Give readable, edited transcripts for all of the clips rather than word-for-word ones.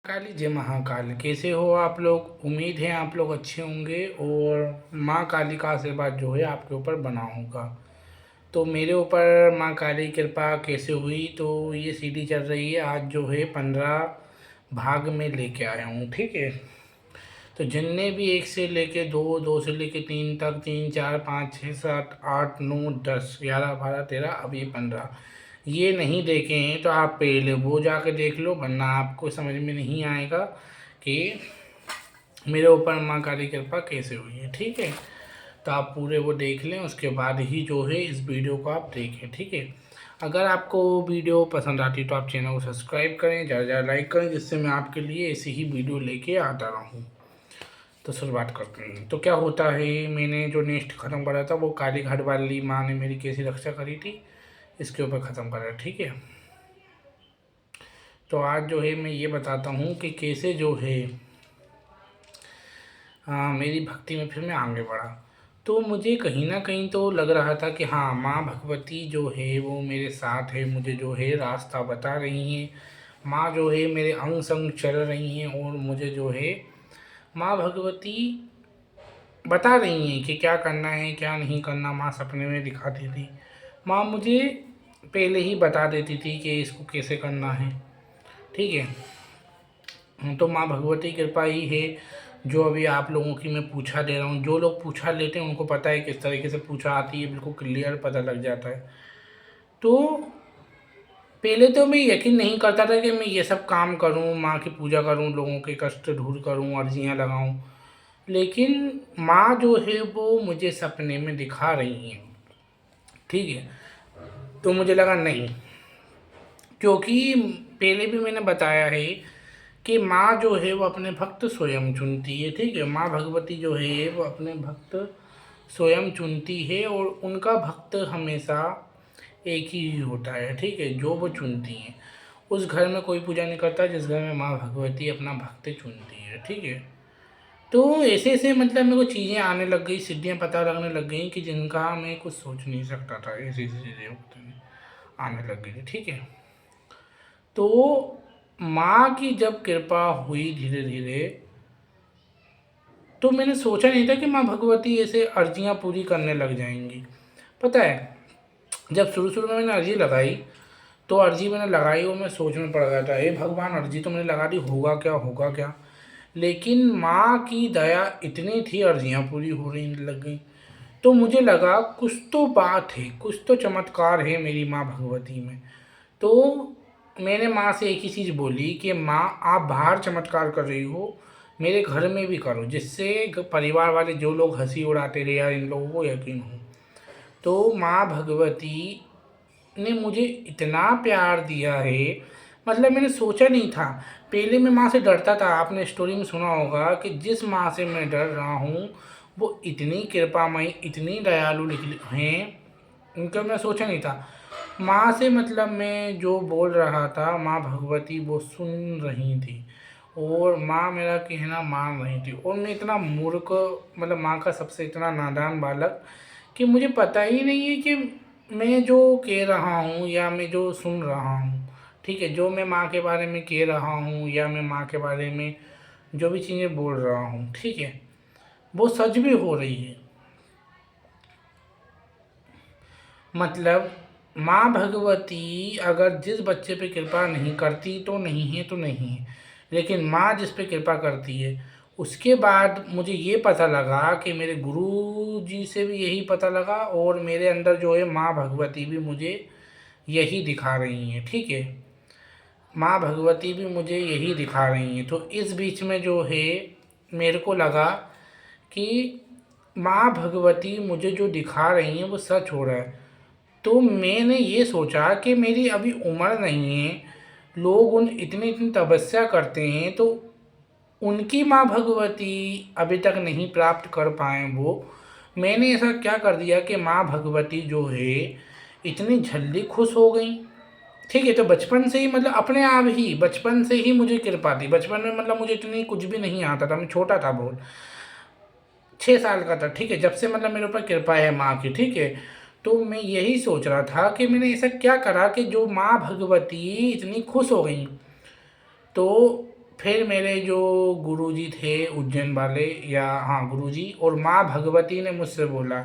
काली जय महाकाल। कैसे हो आप लोग? उम्मीद है आप लोग अच्छे होंगे और माँ काली का आशीर्वाद जो है आपके ऊपर बना होगा। तो मेरे ऊपर माँ काली की कृपा कैसे हुई, तो ये सीढ़ी चल रही है। आज जो है 15 भाग में लेके आया हूँ, ठीक है। तो जिनने भी 1 से लेके 2, 2 से लेके 3 तक, 3, 4, 5, 6, 7, 8, 9, 10, 11, 12, 13, अब ये 15 ये नहीं देखे हैं तो आप पहले वो जाके देख लो, वरना आपको समझ में नहीं आएगा कि मेरे ऊपर माँ काली कृपा कैसे हुई है, ठीक है। तो आप पूरे वो देख लें, उसके बाद ही जो है इस वीडियो को आप देखें, ठीक है। अगर आपको वीडियो पसंद आती तो आप चैनल को सब्सक्राइब करें, ज़्यादा ज़्यादा लाइक करें, जिससे मैं आपके लिए ऐसी ही वीडियो लेके आता रहूँ। तो शुरुआत करते हैं। तो क्या होता है, मैंने जो नेक्स्ट ख़त्म करा था वो काली घाट वाली माँ ने मेरी कैसी रक्षा करी थी, इसके ऊपर ख़त्म करा, ठीक है। तो आज जो है मैं ये बताता हूँ कि कैसे जो है मेरी भक्ति में फिर मैं आगे बढ़ा। तो मुझे कहीं ना कहीं तो लग रहा था कि हाँ, माँ भगवती जो है वो मेरे साथ है, मुझे जो है रास्ता बता रही हैं। माँ जो है मेरे अंग संग चल रही हैं और मुझे जो है माँ भगवती बता रही हैं कि क्या करना है क्या नहीं करना। माँ सपने में दिखाती थी, माँ मुझे पहले ही बता देती थी कि इसको कैसे करना है, ठीक है। तो माँ भगवती की कृपा ही है जो अभी आप लोगों की मैं पूछा दे रहा हूँ। जो लोग पूछा लेते हैं उनको पता है किस तरीके से पूछा आती है, बिल्कुल क्लियर पता लग जाता है। तो पहले तो मैं यकीन नहीं करता था कि मैं ये सब काम करूँ, माँ की पूजा करूँ, लोगों के कष्ट दूर करूँ, अर्जियाँ लगाऊँ। लेकिन माँ जो है वो मुझे सपने में दिखा रही हैं, ठीक है। तो मुझे लगा नहीं, क्योंकि पहले भी मैंने बताया है कि माँ जो है वो अपने भक्त स्वयं चुनती है, ठीक है। माँ भगवती जो है वो अपने भक्त स्वयं चुनती है और उनका भक्त हमेशा एक ही होता है, ठीक है, जो वो चुनती हैं। उस घर में कोई पूजा नहीं करता जिस घर में माँ भगवती अपना भक्त चुनती है, ठीक है। तो ऐसे ऐसे मतलब मेरे को चीज़ें आने लग गई, सिद्धियाँ पता लगने लग गई कि जिनका मैं कुछ सोच नहीं सकता था। ऐसी ऐसी चीज़ें आने लग गई, ठीक है। तो माँ की जब कृपा हुई धीरे धीरे, तो मैंने सोचा नहीं था कि माँ भगवती ऐसे अर्जियाँ पूरी करने लग जाएंगी। पता है, जब शुरू शुरू में मैंने अर्जी लगाई तो अर्जी मैंने लगाई और मैं सोच में पड़ गया था, हे भगवान, अर्जी तो मैंने लगा दी, होगा क्या होगा क्या। लेकिन माँ की दया इतनी थी, अर्जियाँ पूरी हो रही लग गई। तो मुझे लगा कुछ तो बात है, कुछ तो चमत्कार है मेरी माँ भगवती में। तो मैंने माँ से एक ही चीज़ बोली कि माँ, आप बाहर चमत्कार कर रही हो, मेरे घर में भी करो, जिससे परिवार वाले जो लोग हंसी उड़ाते रहे यार इन लोगों को यकीन हो। तो माँ भगवती ने मुझे इतना प्यार दिया है, मतलब मैंने सोचा नहीं था। पहले मैं माँ से डरता था, आपने स्टोरी में सुना होगा कि जिस माँ से मैं डर रहा हूँ वो इतनी कृपामयी, इतनी दयालु निकली हैं, उनका मैं सोचा नहीं था। माँ से मतलब मैं जो बोल रहा था, माँ भगवती वो सुन रही थी और माँ मेरा कहना मान रही थी। और मैं इतना मूर्ख, मतलब माँ का सबसे इतना नादान बालक, कि मुझे पता ही नहीं है कि मैं जो कह रहा हूँ या मैं जो सुन रहा हूँ, ठीक है, जो मैं माँ के बारे में कह रहा हूँ या मैं माँ के बारे में जो भी चीज़ें बोल रहा हूँ, ठीक है, वो सच भी हो रही है। मतलब माँ भगवती अगर जिस बच्चे पे कृपा नहीं करती तो नहीं है, तो नहीं है। लेकिन माँ जिस पे कृपा करती है, उसके बाद मुझे ये पता लगा कि मेरे गुरु जी से भी यही पता लगा और मेरे अंदर जो है माँ भगवती भी मुझे यही दिखा रही हैं, ठीक है। माँ भगवती भी मुझे यही दिखा रही हैं। तो इस बीच में जो है मेरे को लगा कि माँ भगवती मुझे जो दिखा रही हैं वो सच हो रहा है। तो मैंने ये सोचा कि मेरी अभी उम्र नहीं है, लोग उन इतनी इतनी तपस्या करते हैं, तो उनकी माँ भगवती अभी तक नहीं प्राप्त कर पाए वो। मैंने ऐसा क्या कर दिया कि माँ भगवती जो है इतनी जल्दी खुश हो गई, ठीक है। तो बचपन से ही, मतलब अपने आप ही बचपन से ही मुझे कृपा थी। बचपन में मतलब मुझे इतनी कुछ भी नहीं आता था, मैं छोटा था बहुत, 6 साल का था, ठीक है, जब से मतलब मेरे ऊपर कृपा है माँ की, ठीक है। तो मैं यही सोच रहा था कि मैंने ऐसा क्या करा कि जो माँ भगवती इतनी खुश हो गई। तो फिर मेरे जो गुरुजी थे उज्जैन वाले, या हाँ गुरुजी, और माँ भगवती ने मुझसे बोला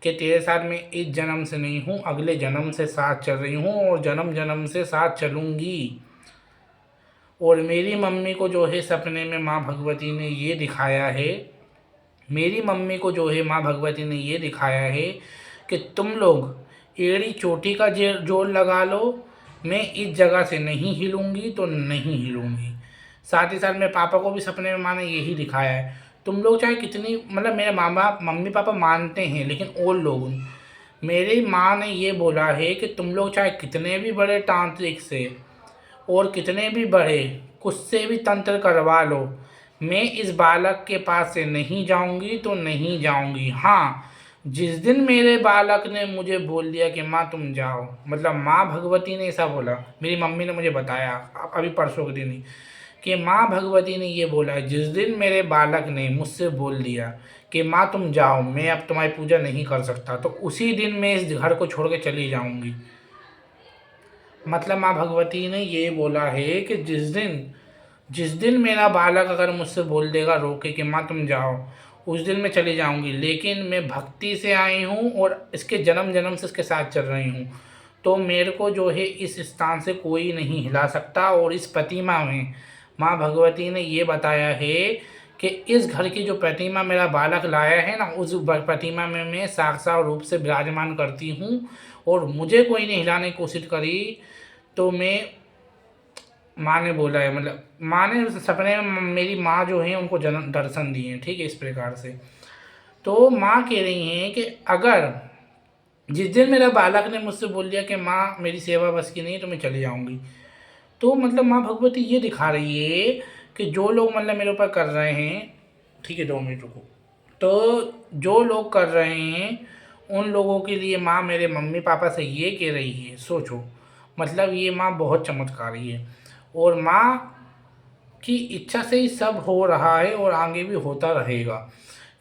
कि तेरे साथ मैं इस जन्म से नहीं हूँ, अगले जन्म से साथ चल रही हूँ और जन्म जन्म से साथ चलूँगी। और मेरी मम्मी को जो है सपने में माँ भगवती ने ये दिखाया है, मेरी मम्मी को जो है माँ भगवती ने ये दिखाया है कि तुम लोग एड़ी चोटी का जोर लगा लो, मैं इस जगह से नहीं हिलूंगी तो नहीं हिलूंगी। साथ ही साथ मेरे पापा को भी सपने में माँ ने यही दिखाया है, तुम लोग चाहे कितनी, मतलब मेरे माँ बाप मम्मी पापा मानते हैं लेकिन और लोग, मेरी माँ ने ये बोला है कि तुम लोग चाहे कितने भी बड़े तांत्रिक से और कितने भी बड़े कुछ से भी तंत्र करवा लो, मैं इस बालक के पास से नहीं जाऊंगी तो नहीं जाऊंगी। हाँ, जिस दिन मेरे बालक ने मुझे बोल दिया कि माँ तुम जाओ, मतलब माँ भगवती ने ऐसा बोला, मेरी मम्मी ने मुझे बताया अभी परसों के दिन ही, कि माँ भगवती ने ये बोला है, जिस दिन मेरे बालक ने मुझसे बोल दिया कि माँ तुम जाओ, मैं अब तुम्हारी पूजा नहीं कर सकता, तो उसी दिन मैं इस घर को छोड़ के चली जाऊंगी। मतलब माँ भगवती ने ये बोला है कि जिस दिन मेरा बालक अगर मुझसे बोल देगा रोके कि माँ तुम जाओ, उस दिन मैं चली जाऊंगी, लेकिन मैं भक्ति से आई हूँ और इसके जन्म जन्म से इसके साथ चल रही हूँ, तो मेरे को जो है इस स्थान से कोई नहीं हिला सकता। और इस प्रतिमा में माँ भगवती ने ये बताया है कि इस घर की जो प्रतिमा मेरा बालक लाया है ना, उस प्रतिमा में मैं साक्षात रूप से विराजमान करती हूँ, और मुझे कोई ने हिलाने की कोशिश करी तो मैं, माँ ने बोला है, मतलब माँ ने सपने में मेरी माँ जो है उनको जन्म दर्शन दिए हैं, ठीक है, इस प्रकार से। तो माँ कह रही हैं कि अगर जिस दिन मेरा बालक ने मुझसे बोल दिया कि माँ मेरी सेवा बस की नहीं तो मैं चली जाऊँगी, तो मतलब माँ भगवती ये दिखा रही है कि जो लोग मतलब मेरे ऊपर कर रहे हैं, ठीक है 2 मिनट रुको, तो जो लोग कर रहे हैं उन लोगों के लिए माँ मेरे मम्मी पापा से ये कह रही है, सोचो, मतलब ये माँ बहुत चमत्कारी है। और माँ की इच्छा से ही सब हो रहा है और आगे भी होता रहेगा,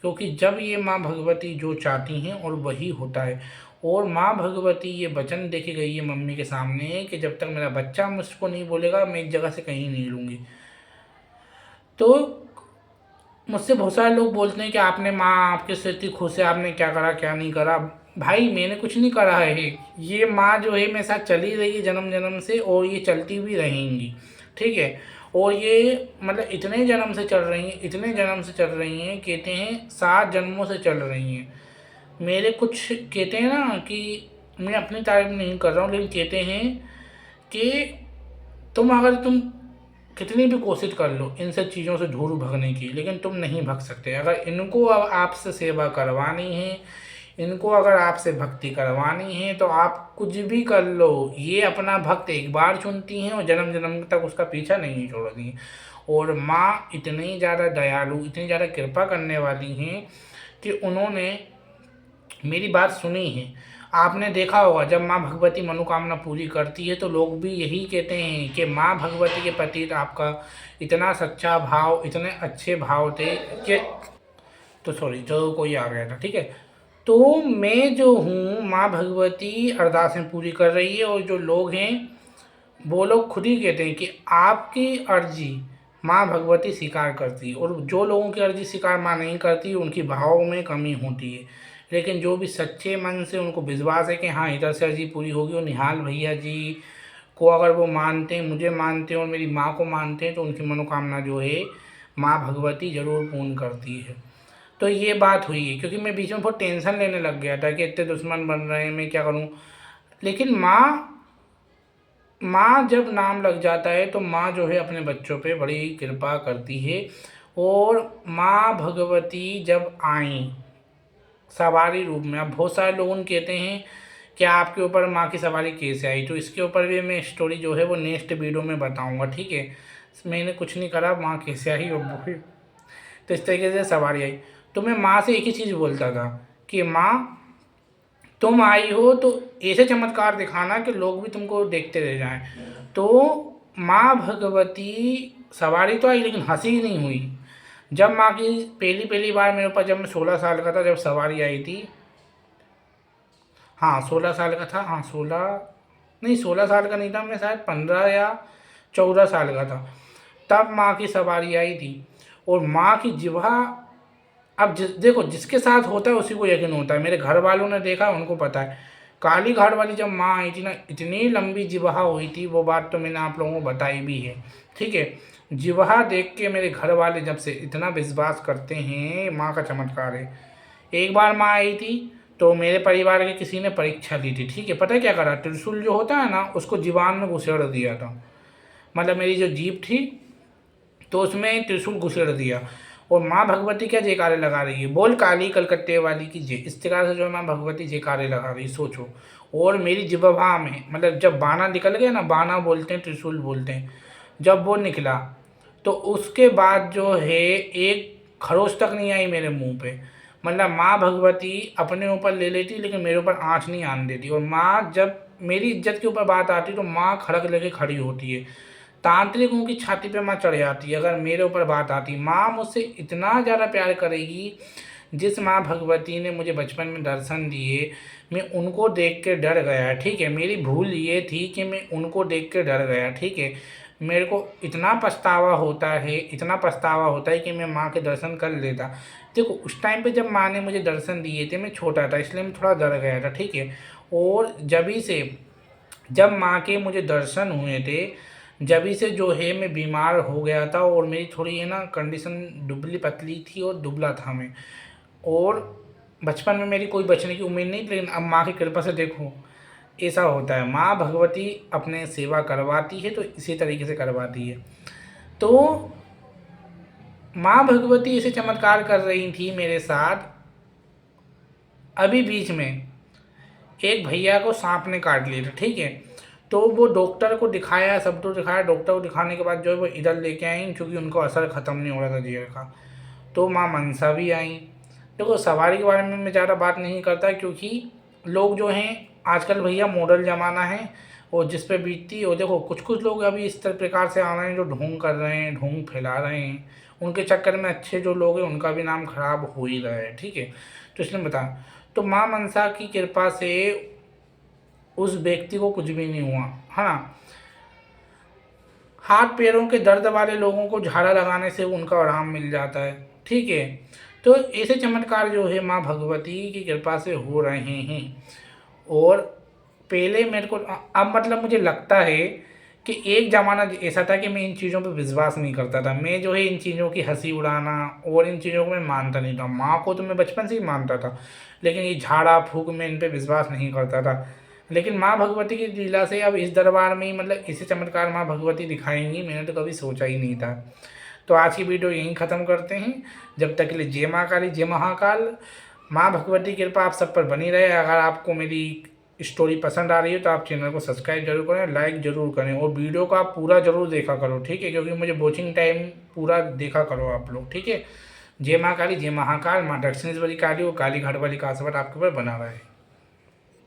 क्योंकि जब ये माँ भगवती जो चाहती हैं और वही होता है। और माँ भगवती ये वचन दे के गई है मम्मी के सामने कि जब तक मेरा बच्चा मुझको नहीं बोलेगा मैं इस जगह से कहीं नहीं लूँगी। तो मुझसे बहुत सारे लोग बोलते हैं कि आपने माँ आपके से इतनी खुश है, आपने क्या करा क्या नहीं करा। भाई मैंने कुछ नहीं करा है, ये माँ जो है मेरे साथ चली रही है जन्म जन्म से, और ये चलती भी रहेंगी, ठीक है। और ये मतलब इतने जन्म से चल रही हैं, इतने जन्म से चल रही हैं, कहते हैं 7 जन्मों से चल रही हैं। मेरे कुछ कहते हैं ना कि मैं अपनी तारीफ नहीं कर रहा हूँ, लेकिन कहते हैं कि तुम कितनी भी कोशिश कर लो इन सब चीज़ों से दूर भगने की, लेकिन तुम नहीं भग सकते। अगर इनको अब आपसे सेवा करवानी है, इनको अगर आपसे भक्ति करवानी है, तो आप कुछ भी कर लो, ये अपना भक्त एक बार चुनती हैं और जन्म जन्म तक उसका पीछा नहीं छोड़ती हैं। और माँ इतनी ज़्यादा दयालु, इतनी ज़्यादा कृपा करने वाली हैं कि उन्होंने मेरी बात सुनी है। आपने देखा होगा जब माँ भगवती मनोकामना पूरी करती है तो लोग भी यही कहते हैं कि माँ भगवती के प्रति तो आपका इतना सच्चा भाव, इतने अच्छे भाव थे कि, तो सॉरी जो कोई आ गया था, ठीक है। तो मैं जो हूँ माँ भगवती अरदासें पूरी कर रही है, और जो लोग हैं वो लोग खुद ही कहते हैं कि आपकी अर्जी माँ भगवती स्वीकार करती है, और जो लोगों की अर्जी स्वीकार माँ नहीं करती उनकी भावों में कमी होती है। लेकिन जो भी सच्चे मन से उनको विश्वास है कि हाँ इधर से अर्जी पूरी होगी, और निहाल भैया जी को अगर वो मानते हैं, मुझे मानते हैं और मेरी माँ को मानते हैं, तो उनकी मनोकामना जो है माँ भगवती ज़रूर पूर्ण करती है। तो ये बात हुई है, क्योंकि मैं बीच में बहुत टेंशन लेने लग गया था कि इतने दुश्मन बन रहे हैं, मैं क्या करूँ। लेकिन माँ माँ जब नाम लग जाता है तो माँ जो है अपने बच्चों पे बड़ी कृपा करती है। और माँ भगवती जब आई सवारी रूप में, अब बहुत सारे लोग कहते हैं कि आपके ऊपर माँ की सवारी कैसे आई, तो इसके ऊपर भी मैं स्टोरी जो है वो नेक्स्ट वीडियो में बताऊंगा, ठीक है। मैंने कुछ नहीं करा, माँ कैसे आई और वो भी, तो इस तरीके से सवारी आई। तो मैं माँ से एक ही चीज़ बोलता था कि माँ तुम आई हो तो ऐसे चमत्कार दिखाना कि लोग भी तुमको देखते रह जाएं। तो माँ भगवती सवारी तो आई लेकिन हंसी नहीं हुई। जब माँ की पहली पहली बार मेरे ऊपर, जब मैं 16 साल का था, जब सवारी आई थी, हाँ 16 साल का था, हाँ 16, नहीं 16 साल का नहीं था मैं, शायद 15 या 14 साल का था। तब माँ की सवारी आई थी। और माँ की जिभा, अब देखो जिसके साथ होता है उसी को यकीन होता है। मेरे घर वालों ने देखा, उनको पता है। काली घाट वाली जब माँ आई थी ना, इतनी लंबी जिबहा हुई थी, वो बात तो मैंने आप लोगों को बताई भी है। ठीक है, जिबहा देख के मेरे घर वाले जब से इतना विश्वास करते हैं, माँ का चमत्कार है। एक बार माँ आई थी, तो मेरे परिवार के किसी ने परीक्षा ली थी। ठीक है, पता है क्या करा, त्रिशूल जो होता है ना, उसको जीवान में घुसेड़ दिया था। मतलब मेरी जो जीभ थी, तो उसमें त्रिशूल घुसेड़ दिया। और माँ भगवती क्या जयकारे लगा रही है, बोल काली कलकत्ते वाली की जय, इस तरह से जो है माँ भगवती जयकारे लगा रही है, सोचो। और मेरी जिह्वा में, मतलब जब बाना निकल गया ना, बाना बोलते हैं, त्रिशूल बोलते हैं, जब वो निकला, तो उसके बाद जो है एक खरोच तक नहीं आई मेरे मुंह पे। मतलब माँ भगवती अपने ऊपर ले लेती, लेकिन मेरे ऊपर आँच नहीं आने देती। और माँ जब मेरी इज्जत के ऊपर बात आती, तो माँ खड़क लेके खड़ी होती है। तांत्रिकों की छाती पे माँ चढ़ जाती है अगर मेरे ऊपर बात आती। माँ मुझसे इतना ज़्यादा प्यार करेगी। जिस माँ भगवती ने मुझे बचपन में दर्शन दिए, मैं उनको देख के डर गया। ठीक है, मेरी भूल ये थी कि मैं उनको देख के डर गया। ठीक है, मेरे को इतना पछतावा होता है, इतना पछतावा होता है कि मैं माँ के दर्शन कर लेता। देखो उस टाइम पे जब माँ ने मुझे दर्शन दिए थे, मैं छोटा था, इसलिए मैं थोड़ा डर गया था। ठीक है, और जभी से जब माँ के मुझे दर्शन हुए थे, जभी से जो है मैं बीमार हो गया था। और मेरी थोड़ी है ना कंडीशन दुबली पतली थी और दुबला था मैं। और बचपन में मेरी कोई बचने की उम्मीद नहीं थी, लेकिन अब माँ की कृपा से देखो ऐसा होता है। माँ भगवती अपने सेवा करवाती है तो इसी तरीके से करवाती है। तो माँ भगवती ऐसे चमत्कार कर रही थी मेरे साथ। अभी बीच में एक भैया को सांप ने काट लिया था। ठीक है, तो वो डॉक्टर को दिखाया, सब तो दिखाया। डॉक्टर को दिखाने के बाद जो है वो इधर लेके आई, क्योंकि उनको असर ख़त्म नहीं हो रहा था जेल का। तो माँ मनसा भी आई। देखो सवारी के बारे में मैं ज़्यादा बात नहीं करता, क्योंकि लोग जो हैं आजकल भैया मॉडल ज़माना है, और जिस पे बीतती। और देखो कुछ कुछ लोग अभी इस तरह प्रकार से आ रहे हैं जो ढोंग कर रहे हैं, ढोंग फैला रहे हैं। उनके चक्कर में अच्छे जो लोग हैं उनका भी नाम खराब हो ही रहा है। ठीक है, तो इसलिए बता, तो माँ मनसा की कृपा से उस व्यक्ति को कुछ भी नहीं हुआ, है ना। हाथ पैरों के दर्द वाले लोगों को झाड़ा लगाने से उनका आराम मिल जाता है। ठीक है, तो ऐसे चमत्कार जो है माँ भगवती की कृपा से हो रहे हैं। और पहले मेरे को अब मतलब मुझे लगता है कि एक ज़माना ऐसा था कि मैं इन चीज़ों पे विश्वास नहीं करता था। मैं जो है इन चीज़ों की हंसी उड़ाना और इन चीज़ों को मैं मानता नहीं था। माँ को तो मैं बचपन से ही मानता था, लेकिन ये झाड़ा फूक में इन पे विश्वास नहीं करता था। लेकिन माँ भगवती की लीला से अब इस दरबार में ही मतलब इसी चमत्कार माँ भगवती दिखाएंगी, मैंने तो कभी सोचा ही नहीं था। तो आज की वीडियो यहीं ख़त्म करते हैं। जब तक के लिए जय माँ काली, जय महाकाल। माँ भगवती की कृपा आप सब पर बनी रहे। अगर आपको मेरी स्टोरी पसंद आ रही है तो आप चैनल को सब्सक्राइब जरूर करें, लाइक ज़रूर करें, और वीडियो को आप पूरा ज़रूर देखा करो। ठीक है, क्योंकि मुझे वॉचिंग टाइम पूरा देखा करो आप लोग। ठीक है, जय माँ काली, जय महाकाल। माँ दक्षिणेश्वरी काली और काली घाट वाली का आशीर्वाद आपके ऊपर बना रहे।